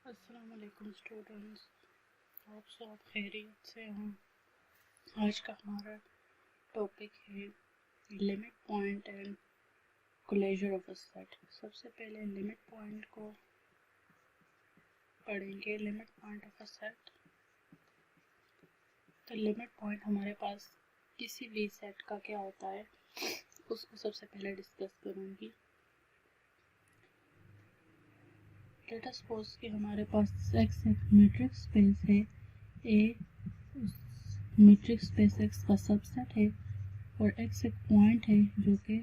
अस्सलाम वालेकुम स्टूडेंट्स, आप सब खैरियत से हैं। आज का हमारा टॉपिक है limit point and closure of a set. सबसे पहले लिमिट पॉइंट को पढ़ेंगे। Limit point of a set, तो लिमिट पॉइंट हमारे पास किसी भी सेट का क्या होता है उसको सबसे पहले डिस्कस करूँगी। लेट अस सपोज कि हमारे पास X एक मीट्रिक स्पेस है, ए मीट्रिक स्पेस X का सबसेट है और X एक पॉइंट है जो कि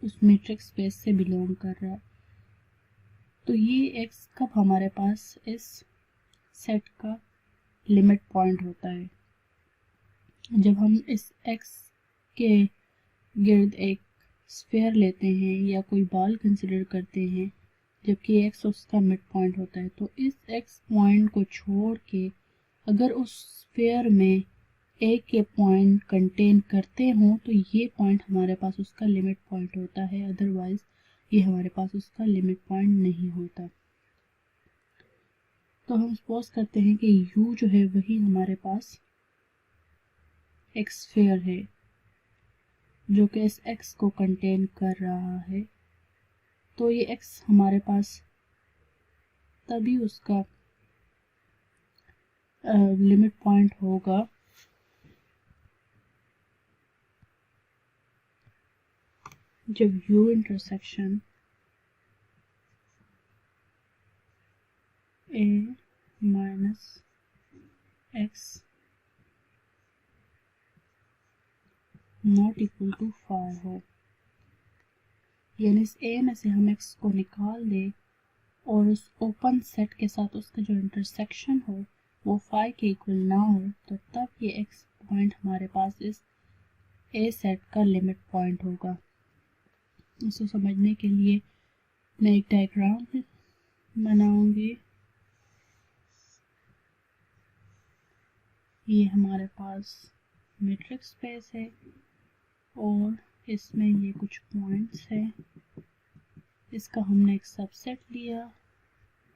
उस मीट्रिक स्पेस से बिलोंग कर रहा है। तो ये X कब हमारे पास इस सेट का लिमिट पॉइंट होता है, जब हम इस X के गिर्द एक स्फीयर लेते हैं या कोई बॉल कंसिडर करते हैं, जबकि X उसका मिड पॉइंट होता है। तो इस X पॉइंट को छोड़ के अगर उस स्फीयर में एक के पॉइंट कंटेन करते हों तो ये पॉइंट हमारे पास उसका लिमिट पॉइंट होता है, अदरवाइज ये हमारे पास उसका लिमिट पॉइंट नहीं होता। तो हम सपोज करते हैं कि U जो है वही हमारे पास एक स्फीयर है जो कि इस X को कंटेन कर रहा है। तो ये X हमारे पास तभी उसका लिमिट पॉइंट होगा जब U intersection A minus X not equal to 5 हो, यानी इस A में से हम X को निकाल दें और उस ओपन सेट के साथ उसका जो इंटरसेक्शन हो वो 5 के इक्वल ना हो, तो तब ये X पॉइंट हमारे पास इस A सेट का लिमिट पॉइंट होगा। इसे समझने के लिए मैं एक डायग्राम बनाऊंगी। ये हमारे पास मैट्रिक्स स्पेस है और इसमें ये कुछ पॉइंट्स हैं। इसका हमने एक सबसेट लिया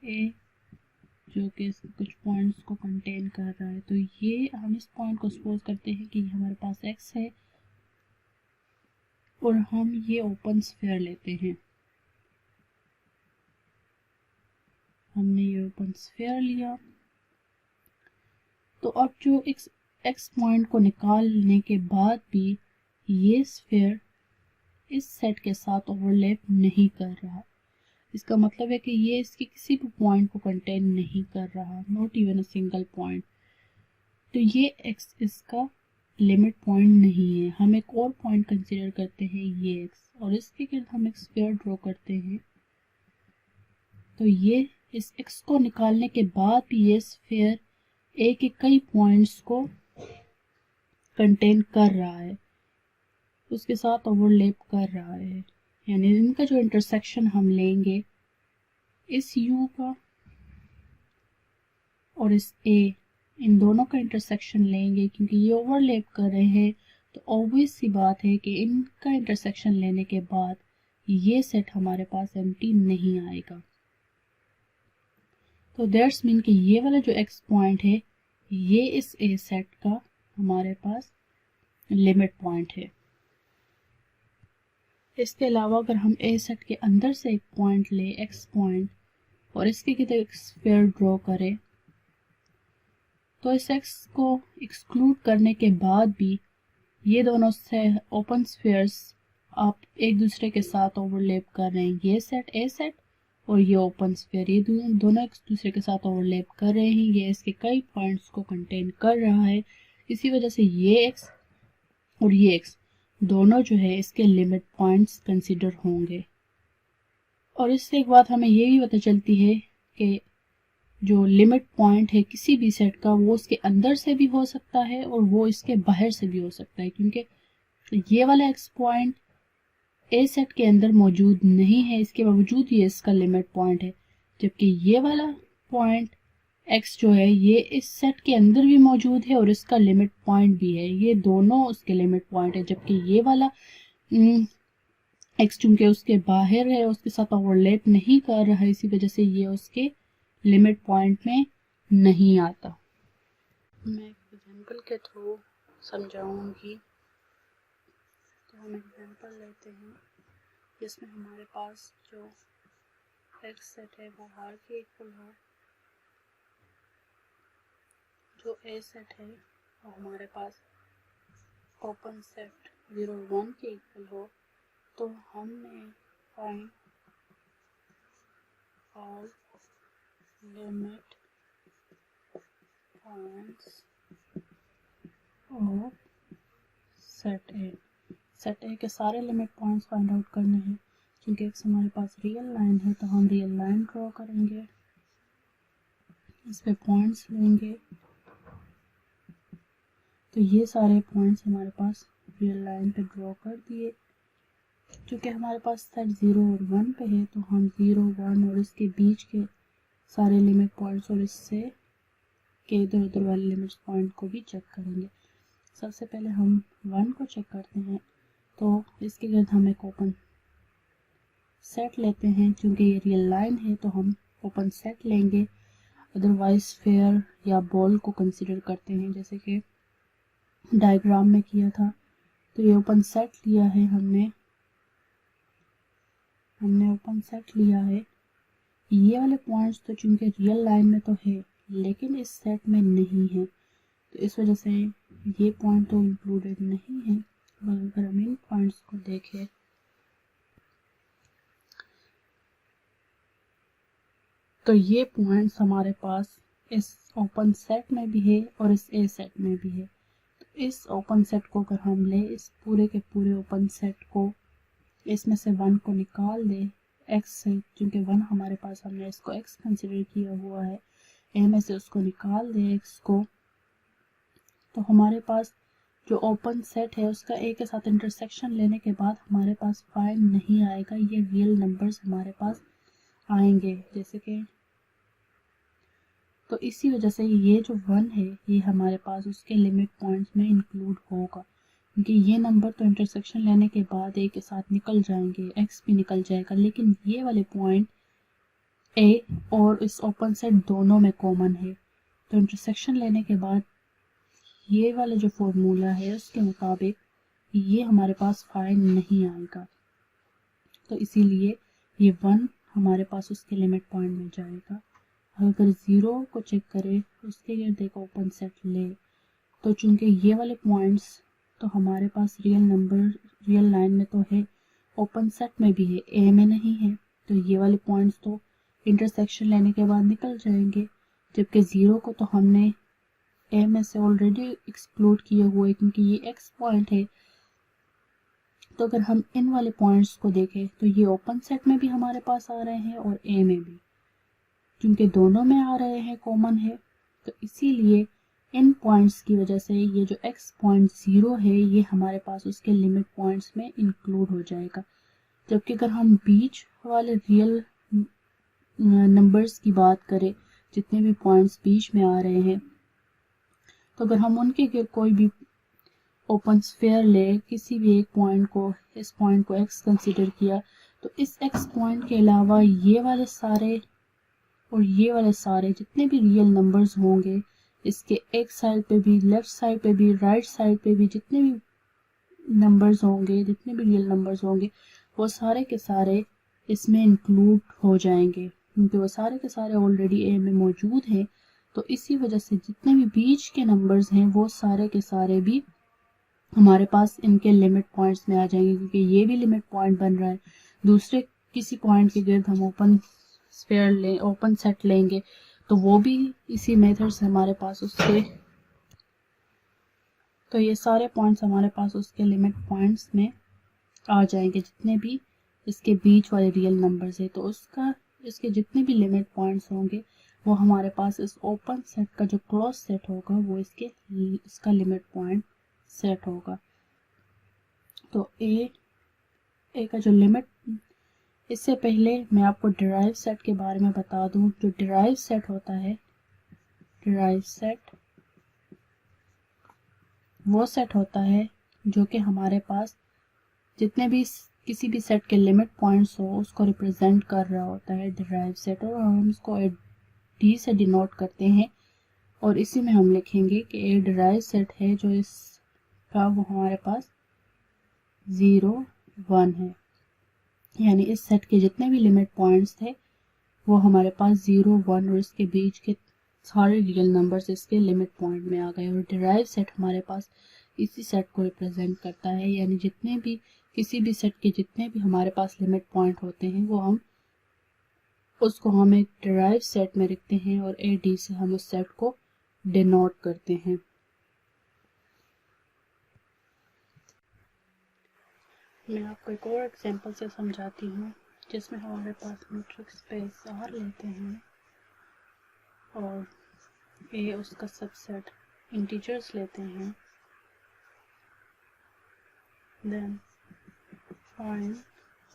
A जो कि कुछ पॉइंट्स को कंटेन कर रहा है। तो ये हम इस पॉइंट को सपोज करते हैं कि हमारे पास X है और हम ये ओपन स्फीयर लेते हैं। हमने ये ओपन स्फीयर लिया, तो अब जो X पॉइंट को निकालने के बाद भी ये स्फीयर इस सेट के साथ ओवरलैप नहीं कर रहा। इसका मतलब है कि ये इसके किसी भी पॉइंट को कंटेन नहीं कर रहा, not even a single point. तो ये X इसका लिमिट पॉइंट नहीं है। हम एक और पॉइंट कंसीडर करते हैं ये X और इसके गिर्द हम एक स्फीयर ड्रॉ करते हैं। तो ये इस X को निकालने के बाद भी ये स्फीयर एक के कई पॉइंट्स को कंटेन कर रहा है, उसके साथ ओवरलैप कर रहा है। यानी इनका जो इंटरसेक्शन हम लेंगे इस U का और इस A, इन दोनों का इंटरसेक्शन लेंगे क्योंकि ये ओवरलैप कर रहे हैं। तो ऑब्वियस सी बात है कि इनका इंटरसेक्शन लेने के बाद ये सेट हमारे पास एम्प्टी नहीं आएगा। तो दैट्स मीन कि ये वाला जो X पॉइंट है ये इस A सेट का हमारे पास लिमिट पॉइंट है। इसके अलावा अगर हम A सेट के अंदर से एक पॉइंट ले X पॉइंट और इसके कितने एक स्फीयर ड्रॉ करें, तो इस X को एक्सक्लूड करने के बाद भी ये दोनों से ओपन स्फीयर्स आप एक दूसरे के साथ ओवरलैप कर रहे हैं। ये सेट A सेट और ये ओपन स्फीयर, ये दोनों एक दूसरे के साथ ओवरलैप कर रहे हैं। ये इसके कई पॉइंट्स को कंटेन कर रहा है। इसी वजह से ये X और ये X दोनों जो है इसके लिमिट पॉइंट्स कंसिडर होंगे। और इससे एक बात हमें ये भी पता चलती है कि जो लिमिट पॉइंट है किसी भी सेट का वो उसके अंदर से भी हो सकता है और वो इसके बाहर से भी हो सकता है, क्योंकि ये वाला X पॉइंट A सेट के अंदर मौजूद नहीं है, इसके बावजूद ये इसका लिमिट पॉइंट है। जबकि ये वाला पॉइंट X जो है ये इस सेट के अंदर भी मौजूद है और इसका लिमिट पॉइंट भी है। ये दोनों उसके लिमिट पॉइंट है। जबकि ये वाला X चूंकि उसके बाहर है, उसके साथ ओवरलैप नहीं कर रहा है, इसी वजह से ये उसके लिमिट पॉइंट में नहीं आता। मैं एक एग्जांपल के थ्रू समझाऊंगी। तो हम एग्जांपल लेते हैं जिसमें हमारे पास जो एक्स सेट है वो आर के इक्वल हो, जो ए सेट है वो हमारे पास ओपन सेट 0 1 के इक्वल हो। तो हमने find all limit points of set A. Set ए के सारे लिमिट पॉइंट्स फाइंड आउट करने हैं। क्योंकि एक्स हमारे पास रियल लाइन है तो हम रियल लाइन ड्रॉ करेंगे, इस पे पॉइंट्स लेंगे। तो ये सारे पॉइंट्स हमारे पास रियल लाइन पे ड्रॉ कर दिए। क्योंकि हमारे पास सेट 0 और 1 पे है तो हम 0 1 और इसके बीच के सारे लिमिट पॉइंट्स और इससे के इधर उधर वाले लिमिट पॉइंट को भी चेक करेंगे। सबसे पहले हम 1 को चेक करते हैं। तो इसके गिर्द हम एक ओपन सेट लेते हैं। क्योंकि ये रियल लाइन है तो हम ओपन सेट लेंगे, अदरवाइज स्फीयर या बॉल को कंसिडर करते हैं, जैसे कि डायग्राम में किया था। तो ये ओपन सेट लिया है हमने ओपन सेट लिया है। ये वाले पॉइंट्स तो चूंकि रियल लाइन में तो है लेकिन इस सेट में नहीं है, तो इस वजह से ये पॉइंट तो इंक्लूडेड नहीं है। अगर हम इन पॉइंट्स को देखें तो ये पॉइंट्स हमारे पास इस ओपन सेट में भी है और इस ए सेट में भी है। तो इस ओपन सेट को अगर हम ले, इस पूरे के पूरे ओपन सेट को, इसमें से 1 को निकाल दे एक्स से, क्योंकि 1 हमारे पास, हमने इसको एक्स कंसिडर किया हुआ है, ए में से उसको निकाल दे एक्स को, तो हमारे पास जो ओपन सेट है उसका ए के साथ इंटरसेक्शन लेने के बाद हमारे पास फाइंड नहीं आएगा, ये रियल नंबर्स हमारे पास आएंगे। जैसे कि तो इसी वजह से ये जो 1 है ये हमारे पास उसके लिमिट पॉइंट्स में इंक्लूड होगा। क्योंकि ये नंबर तो इंटरसेक्शन लेने के बाद ए के साथ निकल जाएंगे, एक्स भी निकल जाएगा, लेकिन ये वाले पॉइंट ए और इस ओपन सेट दोनों में कॉमन है। तो इंटरसेक्शन लेने के बाद ये वाला जो फॉर्मूला है उसके मुताबिक ये हमारे पास फाइंड नहीं आएगा। तो इसीलिए ये 1 हमारे पास उसके लिमिट पॉइंट में जाएगा। अगर 0 को चेक करें उसके गिर्द एक ओपन सेट ले, तो चूंकि ये वाले पॉइंट्स तो हमारे पास रियल नंबर रियल लाइन में तो है, ओपन सेट में भी है, ए में नहीं है, तो ये वाले पॉइंट्स तो इंटरसेक्शन लेने के बाद निकल जाएंगे। जबकि 0 को तो हमने ए में से ऑलरेडी एक्सक्लूड किए हुए क्योंकि ये एक्स पॉइंट है। तो अगर हम इन वाले पॉइंट्स को देखें तो ये ओपन सेट में भी हमारे पास आ रहे हैं और ए में भी, क्योंकि दोनों में आ रहे हैं, कॉमन है। तो इसीलिए इन पॉइंट्स की वजह से ये जो x पॉइंट 0 है ये हमारे पास उसके लिमिट पॉइंट्स में इंक्लूड हो जाएगा। जबकि अगर हम बीच वाले रियल नंबर्स की बात करें, जितने भी पॉइंट्स बीच में आ रहे हैं, तो अगर हम उनके कोई भी ओपन स्फीयर ले, किसी भी एक पॉइंट को, इस पॉइंट को x कंसिडर किया, तो इस x पॉइंट के अलावा ये वाले सारे और ये वाले सारे जितने भी रियल नंबर्स होंगे, इसके एक साइड पे भी, लेफ्ट साइड पे भी, राइट साइड पे भी जितने भी नंबर्स होंगे, जितने भी रियल नंबर्स होंगे, वो सारे के सारे इसमें इंक्लूड हो जाएंगे, क्योंकि वो सारे के सारे ऑलरेडी ए में मौजूद हैं। तो इसी वजह से जितने भी बीच के नंबर्स हैं वो सारे के सारे भी हमारे पास इनके लिमिट पॉइंट्स में आ जाएंगे, क्योंकि ये भी लिमिट पॉइंट बन रहा है। दूसरे किसी पॉइंट के गिर्द हम ओपन स्फीयर ले, ओपन सेट लेंगे तो वो भी इसी मेथड से हमारे पास उसके, तो ये सारे पॉइंट्स हमारे पास उसके लिमिट पॉइंट्स में आ जाएंगे, जितने भी इसके बीच वाले रियल नंबर्स है। तो उसका, इसके जितने भी लिमिट पॉइंट्स होंगे वो हमारे पास इस ओपन सेट का जो क्लोज सेट होगा वो इसका लिमिट पॉइंट सेट होगा। तो ए का जो लिमिट, इससे पहले मैं आपको डिराइव सेट के बारे में बता दूं। जो डिराइव सेट होता है, डिराइव सेट वो सेट होता है जो कि हमारे पास जितने भी किसी भी सेट के लिमिट पॉइंट्स हो उसको रिप्रेजेंट कर रहा होता है डिराइव सेट, और हम उसको डी से डिनोट करते हैं और इसी में हम लिखेंगे कि ए डिराइव सेट है जो इसका वो हमारे पास 0 1 है, यानी इस सेट के जितने भी लिमिट पॉइंट्स थे वो हमारे पास 0 1 और इसके बीच के सारे रियल नंबर्स इसके लिमिट पॉइंट में आ गए। और डिराइव सेट हमारे पास इसी सेट को रिप्रेजेंट करता है, यानी जितने भी किसी भी सेट के जितने भी हमारे पास लिमिट पॉइंट होते हैं वो हम एक डिराइव सेट में रखते हैं और ए डी से हम उस सेट को डिनोट करते हैं। मैं आपको एक और एग्जांपल से समझाती हूँ जिसमें हमारे पास मैट्रिक्स स्पेस R लेते हैं और ए उसका सबसेट इंटीजर्स लेते हैं, देन फाइंड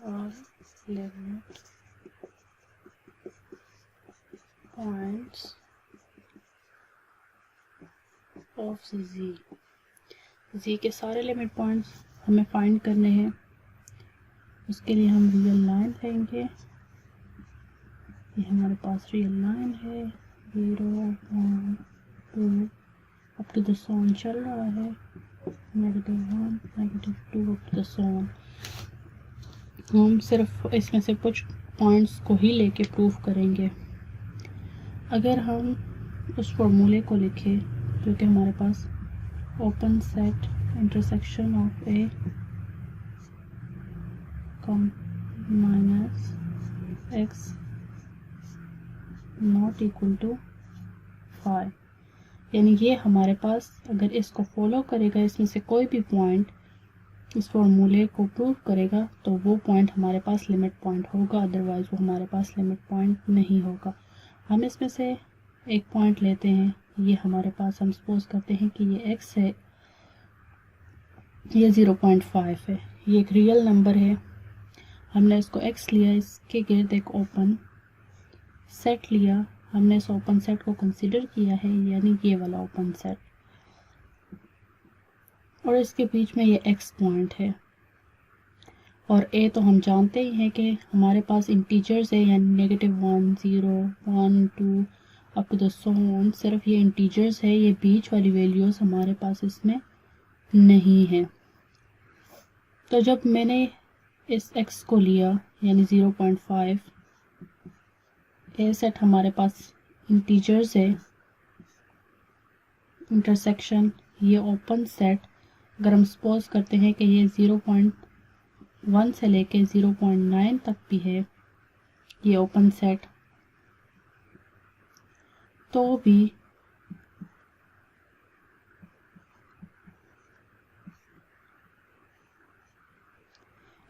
और लिमिट पॉइंट्स ऑफ जी के सारे लिमिट पॉइंट्स हमें फाइंड करने हैं। उसके लिए हम रियल लाइन लेंगे, ये हमारे पास रियल लाइन है 0 1 2 अप टू द सोन चल रहा है, -1 -2 अप टू द सोन। हम सिर्फ इसमें से कुछ पॉइंट्स को ही लेके प्रूव करेंगे। अगर हम उस फॉर्मूले को लिखें जो कि हमारे पास open set intersection of A minus X not equal to 5, यानी ये हमारे पास अगर इसको फॉलो करेगा, इसमें से कोई भी पॉइंट इस फॉर्मूले को प्रूव करेगा तो वो पॉइंट हमारे पास लिमिट पॉइंट होगा, अदरवाइज वो हमारे पास लिमिट पॉइंट नहीं होगा। हम इसमें से एक पॉइंट लेते हैं, ये हमारे पास हम सपोज करते हैं कि ये x है, ये 0.5 है, ये एक रियल नंबर है। हमने इसको x लिया, इसके गिर्द एक ओपन सेट लिया, हमने इस ओपन सेट को कंसीडर किया है, यानी ये वाला ओपन सेट, और इसके बीच में ये x पॉइंट है और a तो हम जानते ही हैं कि हमारे पास इंटीजर्स है, यानी -1 0 1 2 अप टू द सोन। सिर्फ ये इंटीजर्स है, ये बीच वाली वैल्यूज हमारे पास इसमें नहीं है। तो जब मैंने इस x को लिया यानी 0.5, ए सेट हमारे पास इंटीजर्स है, इंटरसेक्शन ये ओपन सेट, अगर हम सपोज करते हैं कि ये 0.1 से लेके 0.9 तक भी है ये ओपन सेट, तो भी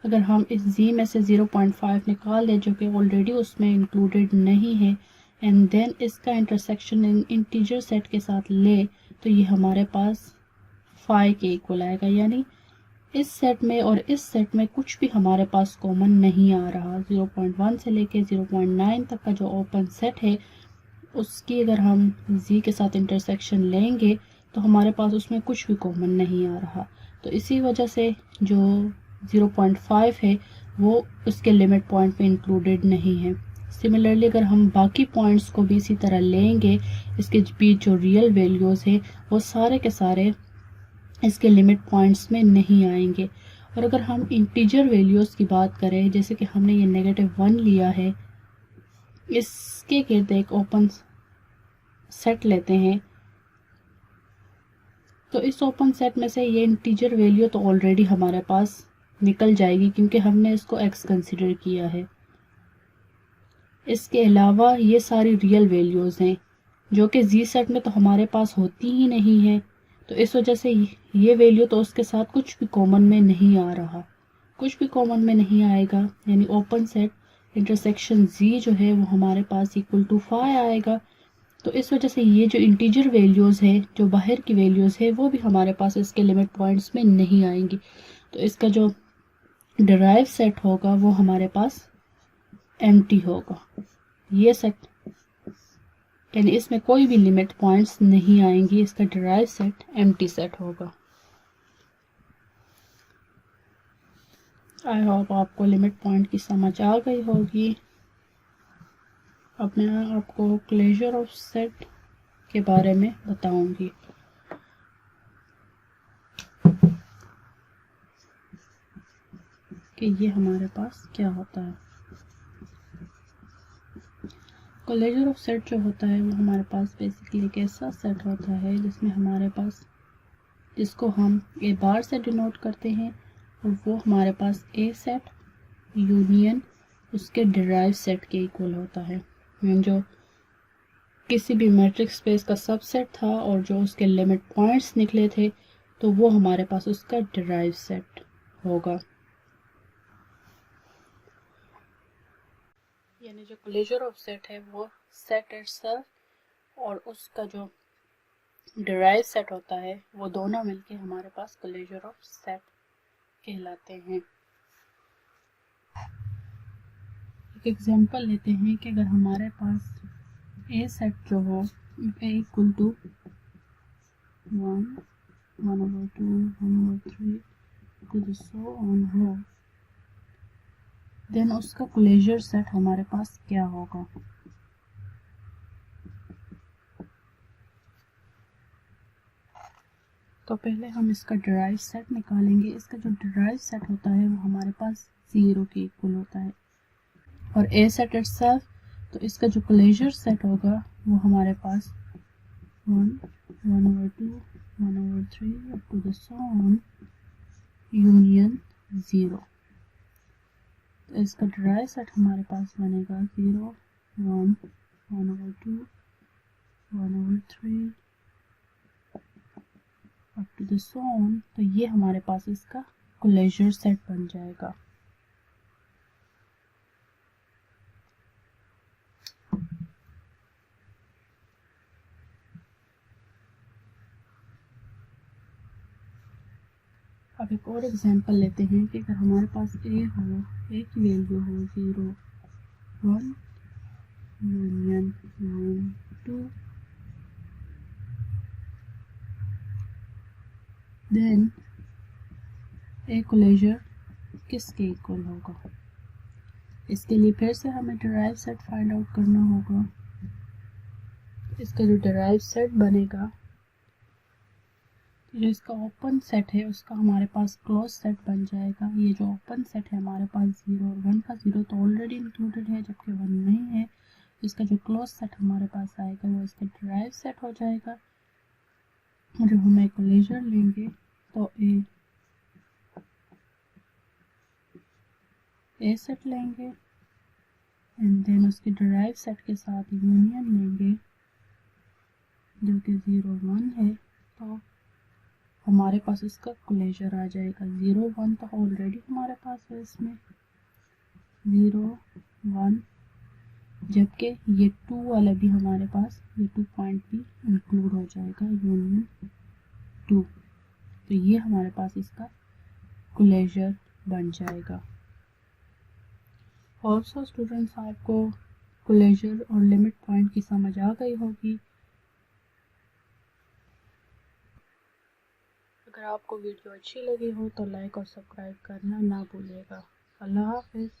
अगर हम इस z में से 0.5 निकाल दें जो कि ऑलरेडी उसमें इंक्लूडेड नहीं है, एंड देन इसका इंटरसेक्शन इंटीजर सेट के साथ ले, तो ये हमारे पास 5 के इक्वल आएगा, यानी इस सेट में और इस सेट में कुछ भी हमारे पास कॉमन नहीं आ रहा। 0.1 से लेके 0.9 तक का जो ओपन सेट है उसकी अगर हम z के साथ इंटरसेक्शन लेंगे तो हमारे पास उसमें कुछ भी कॉमन नहीं आ रहा। तो इसी वजह से जो 0.5 है वो उसके लिमिट पॉइंट पे इंक्लूडेड नहीं है। सिमिलरली अगर हम बाकी पॉइंट्स को भी इसी तरह लेंगे, इसके बीच जो रियल वैल्यूज़ है वो सारे के सारे इसके लिमिट पॉइंट्स में नहीं आएंगे। और अगर हम इंटीजर वैल्यूज़ की बात करें, जैसे कि हमने ये -1 लिया है, इसके गिर्द एक ओपन सेट लेते हैं, तो इस ओपन सेट में से ये इंटीजर वैल्यू तो ऑलरेडी हमारे पास निकल जाएगी क्योंकि हमने इसको x कंसिडर किया है। इसके अलावा ये सारी रियल वैल्यूज़ हैं जो कि z सेट में तो हमारे पास होती ही नहीं है, तो इस वजह से ये वैल्यू तो उसके साथ कुछ भी कॉमन में नहीं आ रहा, कुछ भी कॉमन में नहीं आएगा, यानी ओपन सेट इंटरसेक्शन z जो है वो हमारे पास इक्वल टू 5 आएगा। तो इस वजह से ये जो इंटीजर वैल्यूज़ है, जो बाहर की वैल्यूज़ है, वो भी हमारे पास इसके लिमिट पॉइंट्स में नहीं आएंगी। तो इसका जो डिराइव सेट होगा वो हमारे पास एम्प्टी होगा, ये सेट, यानी इसमें कोई भी लिमिट पॉइंट्स नहीं आएंगी, इसका डिराइव सेट एम्प्टी सेट होगा। आई होप आपको लिमिट पॉइंट की समझ आ गई होगी। अब मैं आपको क्लोजर ऑफ सेट के बारे में बताऊंगी। कि ये हमारे पास क्या होता है। क्लोजर ऑफ सेट जो होता है वो हमारे पास बेसिकली एक ऐसा सेट होता है जिसमें हमारे पास, जिसको हम ए बार से डिनोट करते हैं, और वो हमारे पास ए सेट यूनियन उसके डिराइव सेट के इक्वल होता है। जो किसी भी मैट्रिक्स स्पेस का सबसेट था और जो उसके लिमिट पॉइंट्स निकले थे, तो वो हमारे पास उसका डिराइव सेट होगा। यानी जो क्लोजर ऑफ सेट है वो सेट इटसेल्फ और उसका जो डिराइव सेट होता है वो दोनों मिलके हमारे पास क्लोजर ऑफ सेट कहलाते हैं। एक एग्जांपल लेते हैं कि अगर हमारे पास ए सेट जो हो A equal to 1, 1/2, 1/3 to so on हो, देन उसका क्लोजर सेट हमारे पास क्या होगा। तो पहले हम इसका डिराइव सेट निकालेंगे। इसका जो डिराइव सेट होता है वो हमारे पास 0 के इक्वल होता है, और ए सेट इटसेल्फ, तो इसका जो क्लोजर सेट होगा वो हमारे पास 1, 1/2, 1/3 up to the so on union 0। तो इसका डिराइव सेट हमारे पास बनेगा 0, 1, 1/2, 1/3 up to the so on। तो ये हमारे पास इसका क्लोजर सेट बन जाएगा। अब एक और एग्जांपल लेते हैं कि अगर हमारे पास ए हो, ए की वैल्यू हो 0, 1 यूनियन 2, देन ए क्लोजर किसके इक्वल होगा। इसके लिए फिर से हमें डिराइव सेट फाइंड आउट करना होगा। इसका जो डिराइव सेट बनेगा, जो इसका ओपन सेट है उसका हमारे पास क्लोज सेट बन जाएगा। ये जो ओपन सेट है हमारे पास 0 और 1 का 0 तो ऑलरेडी इंक्लूडेड है, जबकि 1 नहीं है। इसका जो क्लोज सेट हमारे पास आएगा वो इसका डिराइव सेट हो जाएगा। जब हम एक क्लोजर लेंगे तो ए सेट लेंगे एंड देन उसके डिराइव सेट के साथ यूनियन लेंगे जो कि 0, 1 है, तो हमारे पास इसका क्लोजर आ जाएगा। 0, 1 तो ऑलरेडी हमारे पास है इसमें, 0, 1, जबकि ये 2 वाला भी हमारे पास, ये 2 पॉइंट भी इंक्लूड हो जाएगा यूनियन 2। तो ये हमारे पास इसका क्लोजर बन जाएगा। ऑल्सो स्टूडेंट्स, आपको क्लोजर और लिमिट पॉइंट की समझ आ गई होगी। अगर आपको वीडियो अच्छी लगी हो तो लाइक और सब्सक्राइब करना ना भूलिएगा। अल्लाह हाफिज़।